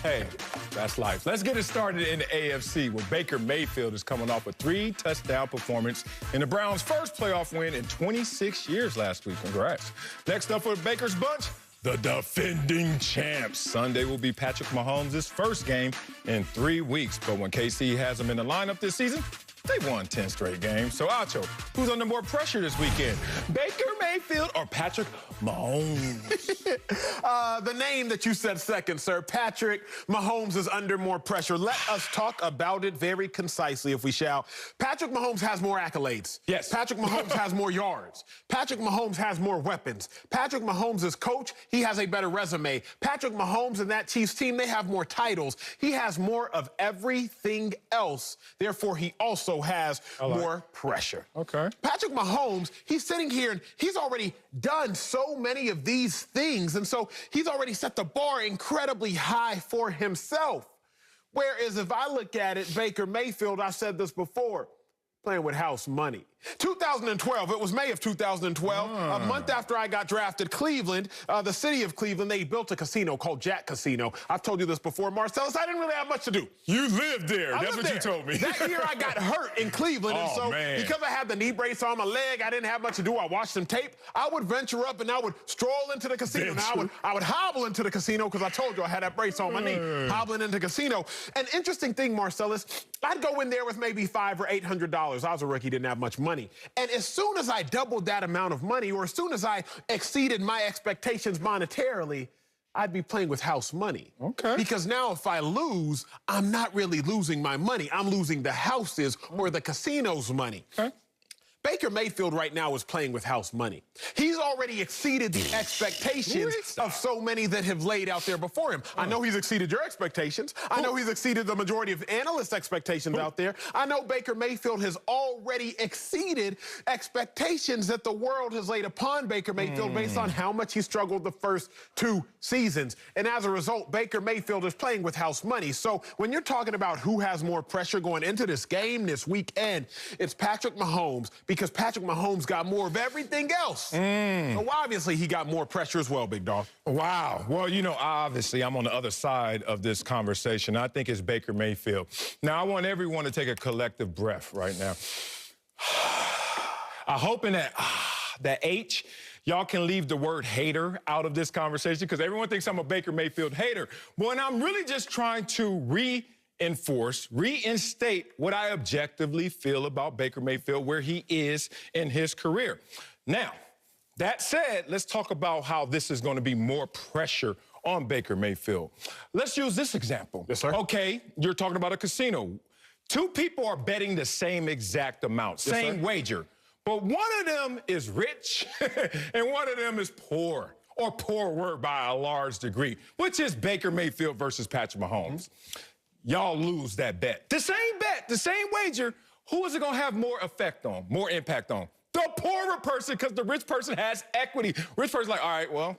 Hey, that's life. Let's get it started in the AFC, where Baker Mayfield is coming off a 3-touchdown performance in the Browns' first playoff win in 26 years last week. Congrats. Next up for Baker's bunch, the defending champs. Sunday will be Patrick Mahomes' first game in 3 weeks. But when KC has him in the lineup this season, they won 10 straight games. So, Acho, who's under more pressure this weekend? Baker Mayfield or Patrick Mahomes? The name that you said second, sir, Patrick Mahomes, is under more pressure. Let us talk about it very concisely, if we shall. Patrick Mahomes has more accolades. Yes. Patrick Mahomes has more yards. Patrick Mahomes has more weapons. Patrick Mahomes is coach. He has a better resume. Patrick Mahomes and that Chiefs team, they have more titles. He has more of everything else. Therefore, he also has more pressure. Okay. Patrick Mahomes, he's sitting here and he's already done so many of these things. And so he's already set the bar incredibly high for himself. Whereas if I look at it, Baker Mayfield, I've said this before, playing with house money. 2012, it was May of 2012, a month after I got drafted, Cleveland, the city of Cleveland, they built a casino called Jack Casino. I've told you this before, Marcellus, I didn't really have much to do. You lived there. That's what there. you told me. That year I got hurt in Cleveland, and so because I had the knee brace on my leg, I didn't have much to do. I watched some tape. I would venture up and I would stroll into the casino. Now, I would hobble into the casino because I told you I had that brace on my knee, hobbling into the casino. An interesting thing, Marcellus, I'd go in there with maybe $500 or $800. I was a rookie, didn't have much money. And as soon as I doubled that amount of money, or as soon as I exceeded my expectations monetarily, I'd be playing with house money. Okay. Because now if I lose, I'm not really losing my money. I'm losing the house's or the casino's money. Okay. Baker Mayfield right now is playing with house money. He's already exceeded the expectations of so many that have laid out there before him. I know he's exceeded your expectations. I know he's exceeded the majority of analysts' expectations out there. I know Baker Mayfield has already exceeded expectations that the world has laid upon Baker Mayfield based on how much he struggled the first 2 seasons. And as a result, Baker Mayfield is playing with house money. So when you're talking about who has more pressure going into this game this weekend, it's Patrick Mahomes, because Patrick Mahomes got more of everything else. So obviously he got more pressure as well, big dog. Wow. Well, you know, obviously I'm on the other side of this conversation. I think it's Baker Mayfield. Now, I want everyone to take a collective breath right now. I hope in that H, y'all can leave the word hater out of this conversation, because everyone thinks I'm a Baker Mayfield hater. But I'm really just trying to reinstate what I objectively feel about Baker Mayfield, where he is in his career. Now, that said, let's talk about how this is going to be more pressure on Baker Mayfield. Let's use this example. Yes, sir. Okay, you're talking about a casino. 2 people are betting the same exact amount, same wager. But one of them is rich and one of them is poor, or poorer by a large degree, which is Baker Mayfield versus Patrick Mahomes. Y'all lose that bet. The same wager, who is it going to have more effect on, more impact on? The poorer person, because the rich person has equity. Rich person's like, all right, well,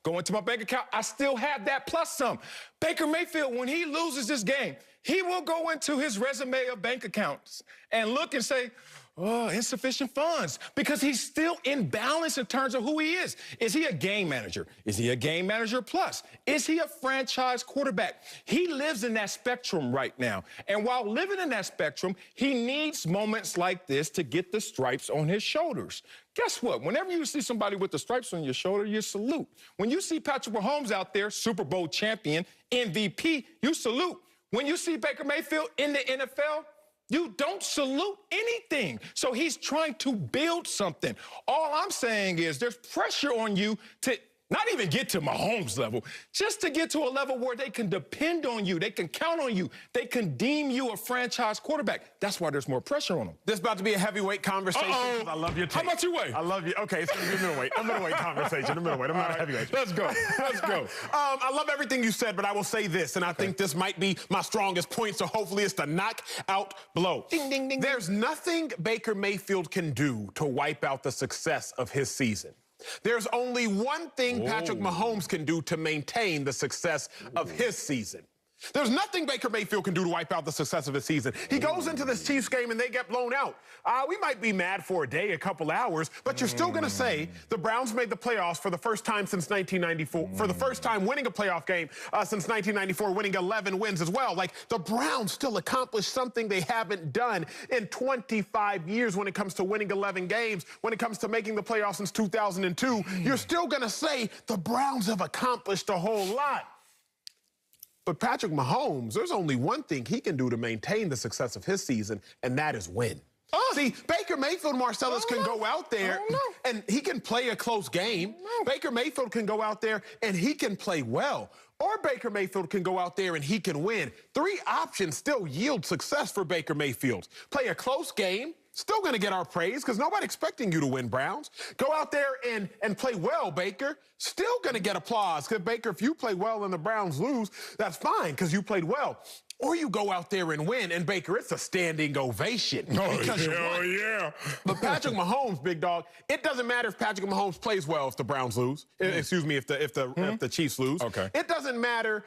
go into my bank account. I still have that plus some. Baker Mayfield, when he loses this game, he will go into his resume of bank accounts and look and say, oh, insufficient funds, because he's still in balance in terms of who he is. Is he a game manager? Is he a game manager plus? Is he a franchise quarterback? He lives in that spectrum right now. And while living in that spectrum, he needs moments like this to get the stripes on his shoulders. Guess what? Whenever you see somebody with the stripes on your shoulder, you salute. When you see Patrick Mahomes out there, Super Bowl champion, MVP, you salute. When you see Baker Mayfield in the NFL, you don't salute anything. So he's trying to build something. All I'm saying is there's pressure on you to not even get to Mahomes' level, just to get to a level where they can depend on you, they can count on you, they can deem you a franchise quarterback. That's why there's more pressure on them. This is about to be a heavyweight conversation. I love your take. How much you weigh? I love you. Okay, it's going to be a middleweight. A middleweight conversation, a middleweight. I'm not a heavyweight. Let's go. Let's go. I love everything you said, but I will say this, and I think this might be my strongest point, so hopefully it's the knockout blow. Ding, ding, ding. There's nothing Baker Mayfield can do to wipe out the success of his season. There's only one thing Patrick Mahomes can do to maintain the success of his season. There's nothing Baker Mayfield can do to wipe out the success of his season. He goes into this Chiefs game and they get blown out. We might be mad for a day, a couple hours, but you're still going to say the Browns made the playoffs for the first time since 1994, for the first time winning a playoff game since 1994, winning 11 wins as well. Like, the Browns still accomplished something they haven't done in 25 years when it comes to winning 11 games, when it comes to making the playoffs since 2002. You're still going to say the Browns have accomplished a whole lot. But Patrick Mahomes, there's only one thing he can do to maintain the success of his season, and that is win. See, Baker Mayfield, Marcellus, can go out there and he can play a close game. Baker Mayfield can go out there and he can play well. Or Baker Mayfield can go out there and he can win. 3 options still yield success for Baker Mayfield. Play a close game. Still going to get our praise because nobody expecting you to win, Browns. Go out there and play well, Baker. Still going to get applause because, Baker, if you play well and the Browns lose, that's fine because you played well. Or you go out there and win, and, Baker, it's a standing ovation. Because you won. Yeah. But Patrick Mahomes, big dog, it doesn't matter if Patrick Mahomes plays well if the Browns lose. Excuse me, if the Chiefs lose. Okay. It doesn't matter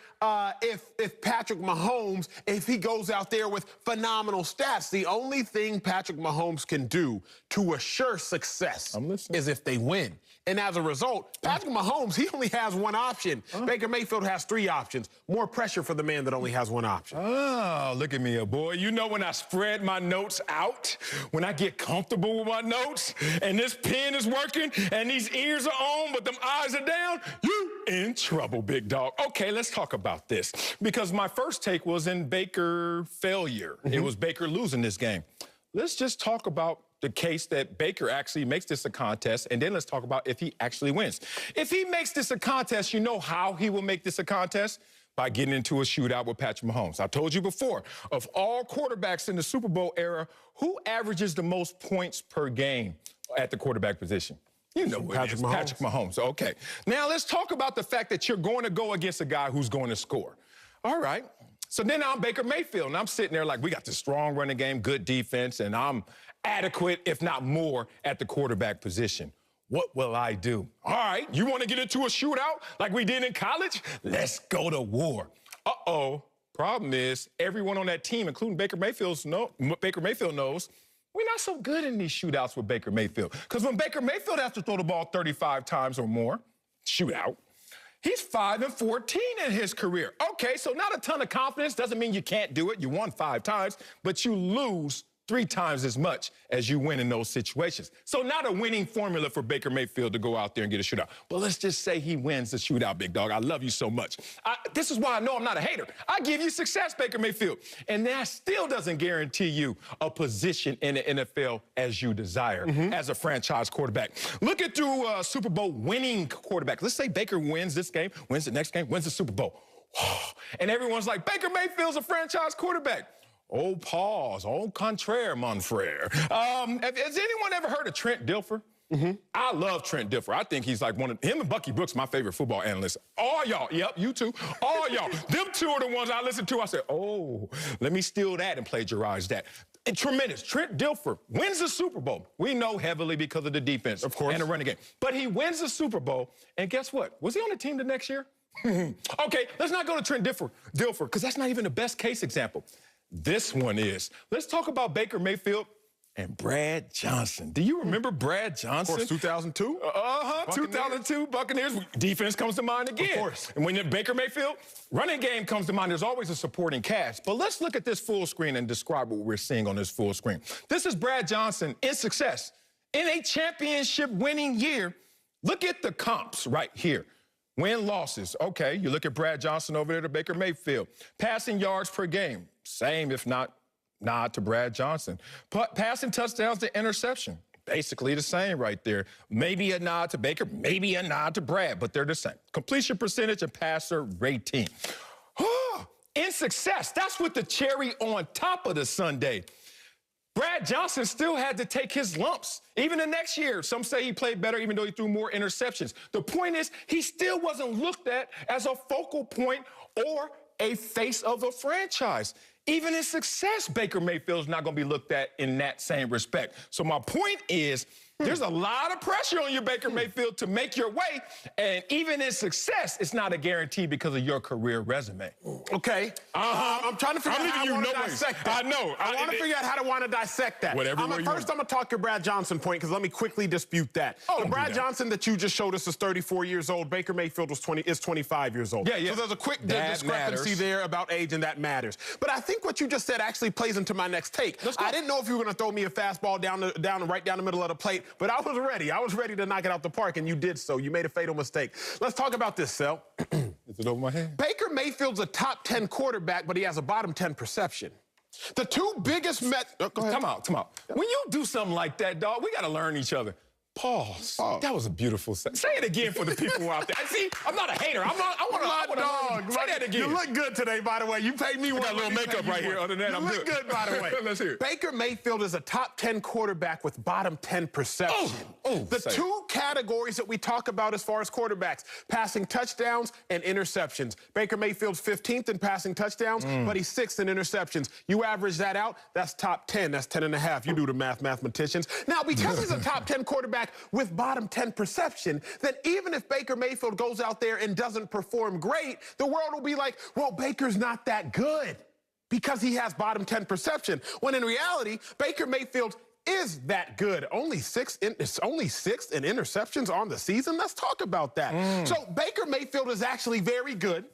if Patrick Mahomes, if he goes out there with phenomenal stats. The only thing Patrick Mahomes can do to assure success is if they win. And as a result, Patrick Mahomes, he only has one option. Baker Mayfield has 3 options. More pressure for the man that only has one option. Oh, look at me, boy. You know, when I spread my notes out, when I get comfortable with my notes, and this pen is working, and these ears are on, but them eyes are down, you in trouble, big dog. Okay, let's talk about this. Because my first take was in Baker failure. It was Baker losing this game. Let's just talk about the case that Baker actually makes this a contest, and then let's talk about if he actually wins. If he makes this a contest, you know how he will make this a contest? By getting into a shootout with Patrick Mahomes. I told you before, of all quarterbacks in the Super Bowl era, who averages the most points per game at the quarterback position? You know what it is, Patrick Mahomes. Okay. Now let's talk about the fact that you're going to go against a guy who's going to score. All right. So then I'm Baker Mayfield, and I'm sitting there like, we got this strong running game, good defense, and I'm adequate, if not more, at the quarterback position. What will I do? All right, you want to get into a shootout like we did in college? Let's go to war. Uh-oh. Problem is, everyone on that team, including Baker Mayfield knows we're not so good in these shootouts with Baker Mayfield. Because when Baker Mayfield has to throw the ball 35 times or more, shootout, he's 5-14 in his career. Okay, so not a ton of confidence. Doesn't mean you can't do it. You won 5 times, but you lose 3 times as much as you win in those situations. So not a winning formula for Baker Mayfield to go out there and get a shootout. But let's just say he wins the shootout, big dog. I love you so much. This is why I know I'm not a hater. I give you success, Baker Mayfield. And that still doesn't guarantee you a position in the NFL as you desire as a franchise quarterback. Look at through Super Bowl winning quarterback. Let's say Baker wins this game, wins the next game, wins the Super Bowl. And everyone's like, Baker Mayfield's a franchise quarterback. Oh, pause. Au contraire, mon frere. Has anyone ever heard of Trent Dilfer? I love Trent Dilfer. I think he's like him and Bucky Brooks, my favorite football analysts. All y'all, yep, you too. All y'all. Them 2 are the ones I listen to. I said, oh, let me steal that and plagiarize that. And tremendous. Trent Dilfer wins the Super Bowl. We know heavily because of the defense, of course, and the running game. But he wins the Super Bowl, and guess what? Was he on the team the next year? Okay, let's not go to Trent Dilfer, because that's not even the best case example. This one is. Let's talk about Baker Mayfield and Brad Johnson. Do you remember Brad Johnson? Of course, 2002. 2002 Buccaneers. Defense comes to mind again. Of course. And when you're Baker Mayfield, running game comes to mind. There's always a supporting cast. But let's look at this full screen and describe what we're seeing on this full screen. This is Brad Johnson in success. In a championship winning year, look at the comps right here. Win losses. Okay, you look at Brad Johnson over there to Baker Mayfield. Passing yards per game. Same, if not nod to Brad Johnson. Passing touchdowns to interception. Basically the same right there. Maybe a nod to Baker, maybe a nod to Brad, but they're the same. Completion percentage and passer rating. In success, that's with the cherry on top of the sundae. Brad Johnson still had to take his lumps. Even the next year, some say he played better even though he threw more interceptions. The point is, he still wasn't looked at as a focal point or a face of a franchise. Even in success, Baker Mayfield's not going to be looked at in that same respect. So my point is, There's a lot of pressure on you, Baker Mayfield, to make your way. And even in success, it's not a guarantee because of your career resume. Okay. I'm trying to figure out how I want to dissect that. I know. I want to figure out how to want to dissect that. First, I'm going to talk your Brad Johnson point, because let me quickly dispute that. The Brad Johnson that you just showed us is 34 years old. Baker Mayfield is 25 years old. Yeah. So there's a quick discrepancy there about age, and that matters. But I think what you just said actually plays into my next take. I didn't know if you were going to throw me a fastball right down the middle of the plate, but I was ready. I was ready to knock it out the park, and you did so. You made a fatal mistake. Let's talk about this, Sel. Is it over my head? Baker Mayfield's a top 10 quarterback, but he has a bottom 10 perception. The two biggest Go ahead. Come out. When you do something like that, dog, we got to learn each other. Pause. That was a beautiful say it again for the people out there. See, I'm not a hater. I want to say that again. You look good today, by the way. You paid me. I got a little makeup right here. Other than that, I'm good. You look good, by the way. Let's hear it. Baker Mayfield is a top 10 quarterback with bottom 10 perception. The two categories that we talk about as far as quarterbacks, passing touchdowns and interceptions. Baker Mayfield's 15th in passing touchdowns, but he's 6th in interceptions. You average that out, that's top 10. That's 10.5. You do the math, mathematicians. Now, because he's a top 10 quarterback with bottom 10 perception, then even if Baker Mayfield goes out there and doesn't perform great, the world will be like, well, Baker's not that good because he has bottom 10 perception. When in reality, Baker Mayfield is that good. Only sixth in interceptions on the season. Let's talk about that. So Baker Mayfield is actually very good,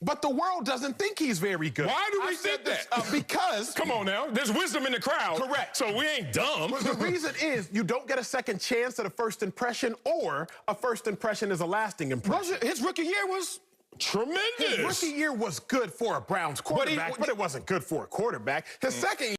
but the world doesn't think he's very good. Why do we think that? Because... Come on now. There's wisdom in the crowd. Correct. So we ain't dumb. But the reason is you don't get a second chance at a first impression, or a first impression is a lasting impression. His rookie year was tremendous. His rookie year was good for a Browns quarterback, but it wasn't good for a quarterback. His second